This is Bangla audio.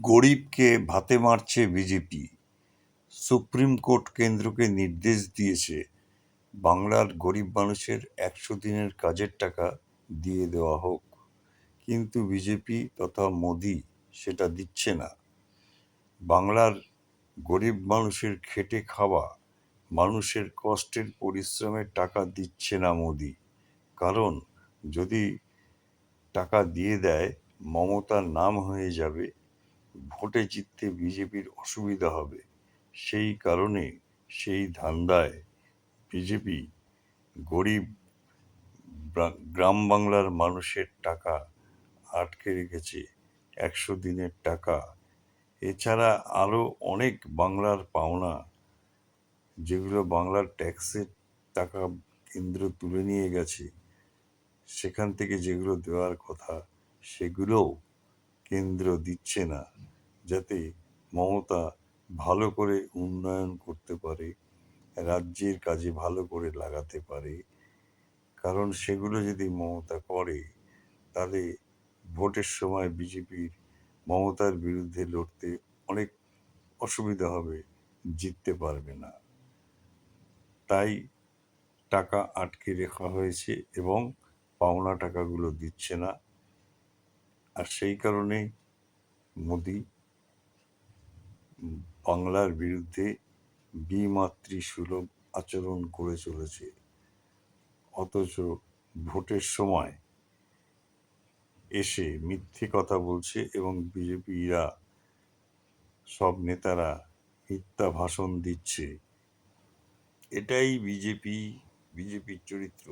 গরিবকে ভাতে মারছে বিজেপি। সুপ্রিম কোর্ট কেন্দ্রকে নির্দেশ দিয়েছে বাংলার গরিব মানুষের ১০০ দিনের কাজের টাকা দিয়ে দেওয়া হোক, কিন্তু বিজেপি তথা মোদি সেটা দিচ্ছে না। বাংলার গরিব মানুষের খেটে খাওয়া মানুষের কষ্টের পরিশ্রমের টাকা দিচ্ছে না মোদি। কারণ যদি টাকা দিয়ে দেয়, মমতার নাম হয়ে যাবে, ভোটে জিততে বিজেপির অসুবিধা হবে। সেই কারণে সেই ধান্দায় বিজেপি গরিব গ্রাম বাংলার মানুষের টাকা আটকে রেখেছে, ১০০ দিনের টাকা। এছাড়া আরো অনেক বাংলার পাওনা, যেগুলো বাংলার ট্যাক্সের টাকা কেন্দ্র তুলে নিয়ে গেছে, সেখান থেকে যেগুলো দেওয়ার কথা সেগুলোও কেন্দ্র দিচ্ছে না, যাতে মমতা ভালো করে উন্নয়ন করতে পারে, রাজ্যের কাজে ভালো করে লাগাতে পারে। কারণ সেগুলো যদি মমতা করে, তাহলে ভোটের সময় বিজেপির মমতার বিরুদ্ধে লড়তে অনেক অসুবিধা হবে, জিততে পারবে না। তাই টাকা আটকে রাখা হয়েছে এবং পাওনা টাকাগুলো দিচ্ছে না। আর সেই কারণে মোদি বাংলার বিরুদ্ধে বিমাতৃসুলভ আচরণ করে চলেছে। অথচ ভোটের সময় এসে মিথ্যে কথা বলছে এবং বিজেপিরা সব নেতারা মিথ্যা ভাষণ দিচ্ছে। এটাই বিজেপির চরিত্র।